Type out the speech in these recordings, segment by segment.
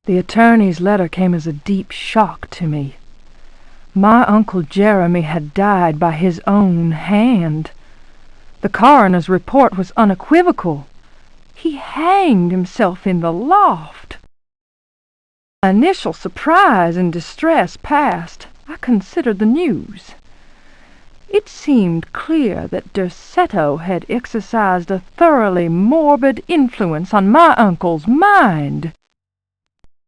The attorney's letter came as a deep shock to me. My Uncle Jeremy had died by his own hand. The coroner's report was unequivocal. He hanged himself in the loft. My initial surprise and distress past, I considered the news. It seemed clear that Derceto had exercised a thoroughly morbid influence on my uncle's mind.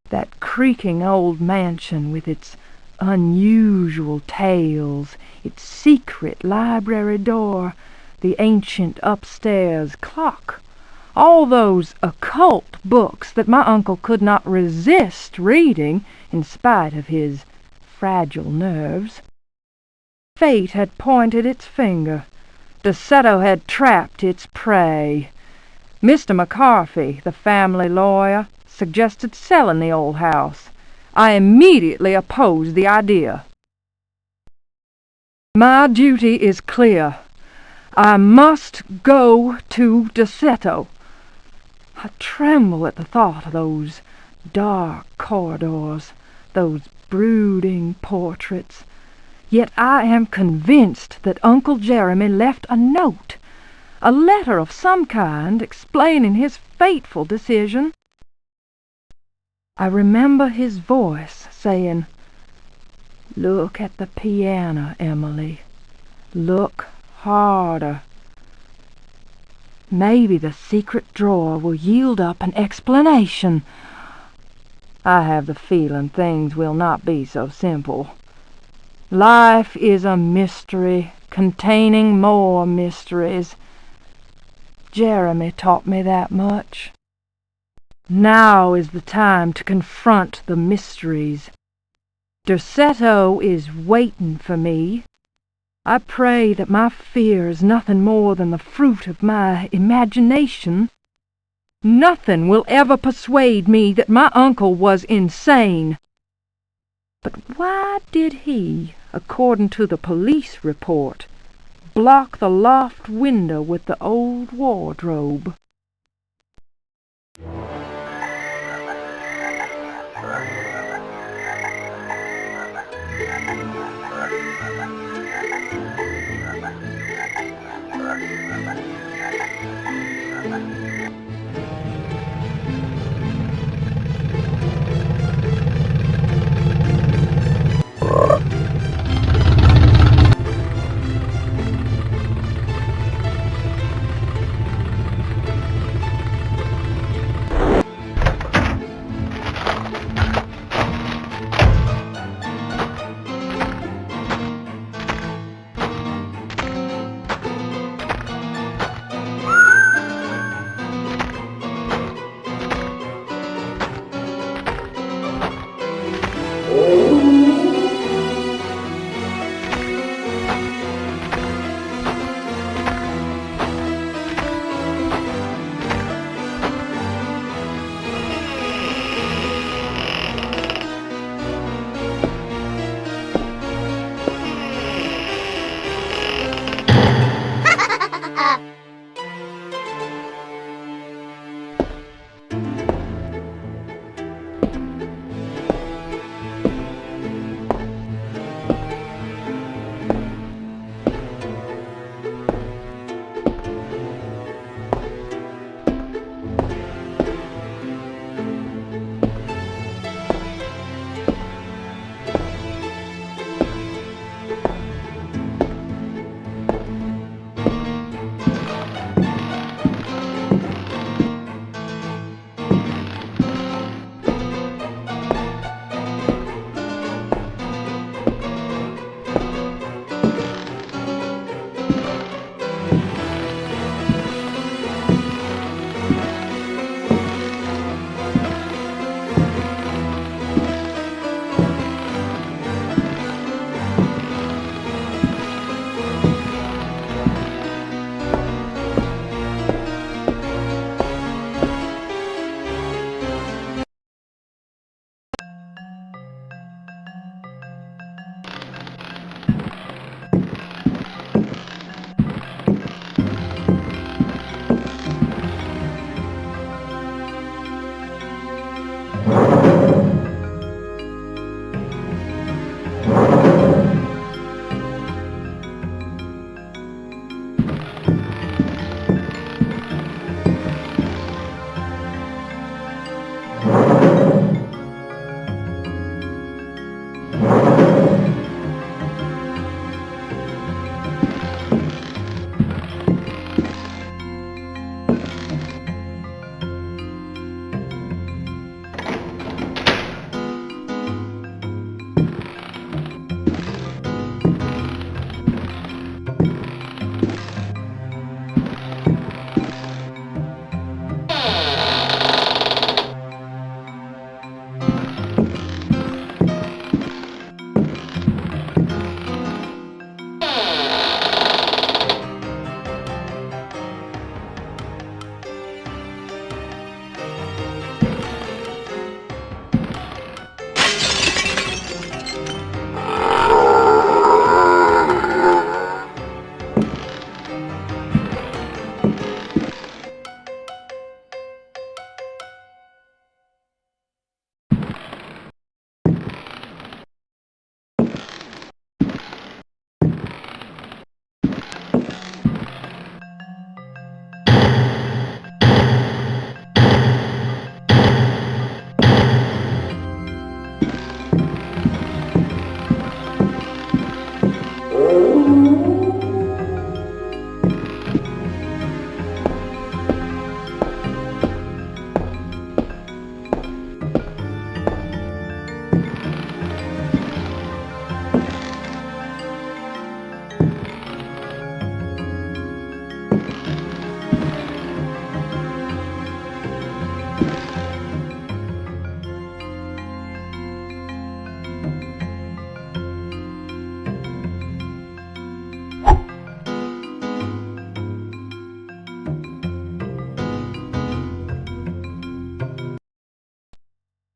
That creaking old mansion with its unusual tales, its secret library door, the ancient upstairs clock, all those occult books that my uncle could not resist reading in spite of his fragile nerves. Fate had pointed its finger. Derceto had trapped its prey. Mr. McCarthy, the family lawyer, suggested selling the old house. I immediately opposed the idea. My duty is clear. I must go to Derceto. I tremble at the thought of those dark corridors, those brooding portraits. Yet I am convinced that Uncle Jeremy left a note, a letter of some kind, explaining his fateful decision. I remember his voice saying, "Look at the piano, Emily. Look harder. Maybe the secret drawer will yield up an explanation." I have the feeling things will not be so simple. Life is a mystery containing more mysteries. Jeremy taught me that much. Now is the time to confront the mysteries. Derceto is waiting for me. I pray that my fear is nothing more than the fruit of my imagination. Nothing will ever persuade me that my uncle was insane. But why did he, according to the police report, block the loft window with the old wardrobe?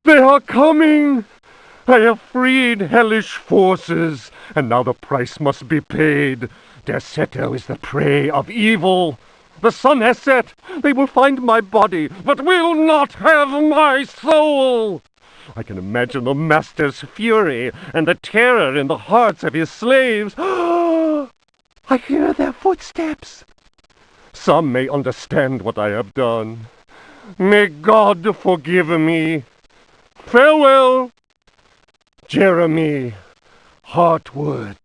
They are coming! I have freed hellish forces, and now the price must be paid. Their Seto is the prey of evil. The sun has set. They will find my body, but will not have my soul. I can imagine the master's fury and the terror in the hearts of his slaves. I hear their footsteps. Some may understand what I have done. May God forgive me. Farewell, Jeremy Hartwood.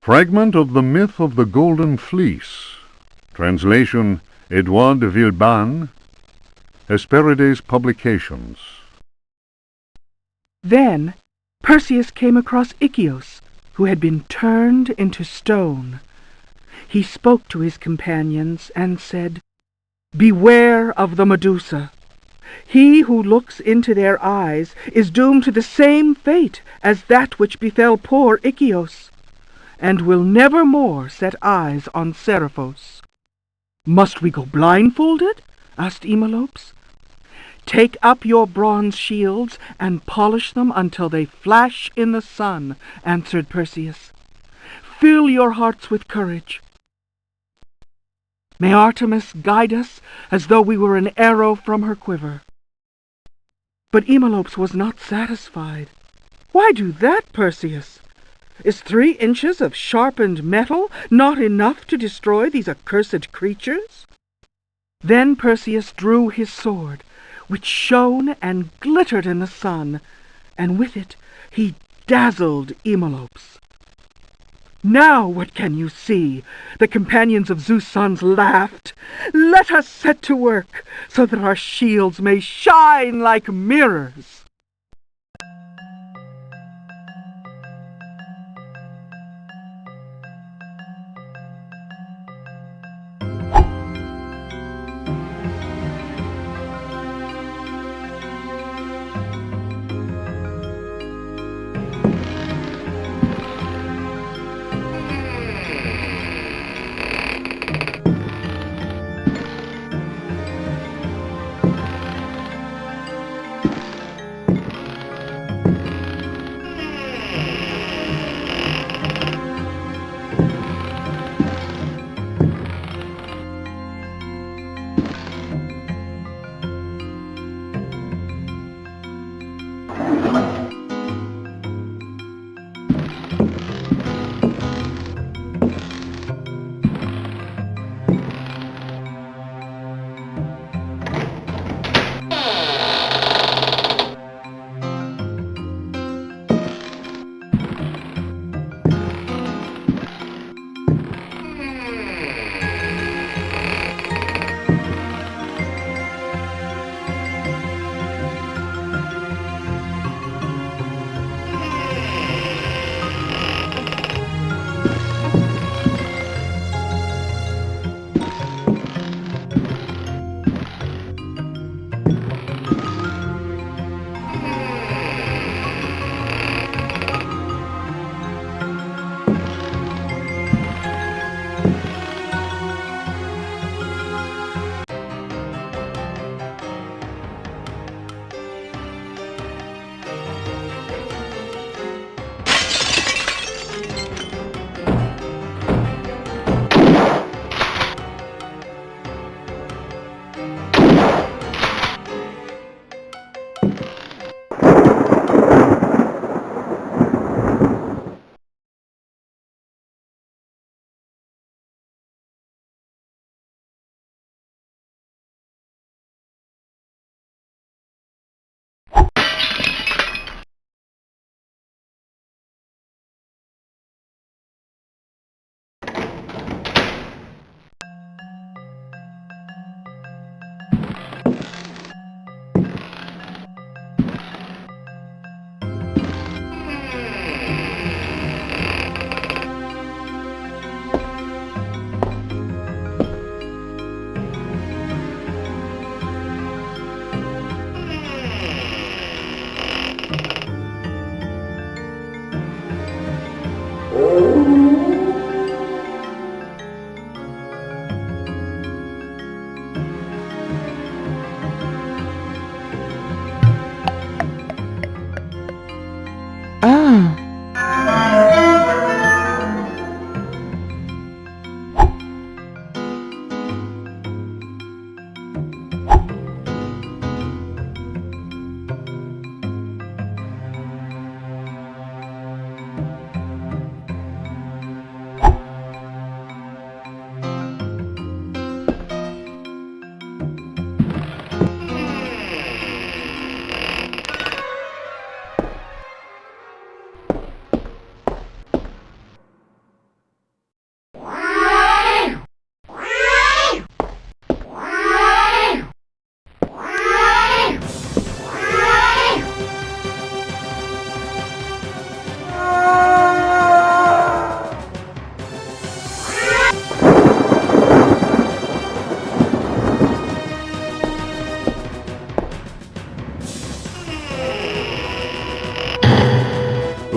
Fragment of the Myth of the Golden Fleece. Translation Edouard Villeban. Hesperides Publications. Then Perseus came across Ichios, who had been turned into stone. He spoke to his companions and said, "Beware of the Medusa. He who looks into their eyes is doomed to the same fate as that which befell poor Ichios, and will never more set eyes on Seriphos." "Must we go blindfolded?" asked Eumolpus. "Take up your bronze shields and polish them until they flash in the sun," answered Perseus. "Fill your hearts with courage. May Artemis guide us as though we were an arrow from her quiver." But Eumolpus was not satisfied. "Why do that, Perseus? Is 3 inches of sharpened metal not enough to destroy these accursed creatures?" Then Perseus drew his sword, which shone and glittered in the sun, and with it he dazzled Eumolpus. "Now what can you see?" the companions of Zeus' sons laughed. "Let us set to work, so that our shields may shine like mirrors."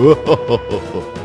Ho ho ho ho ho.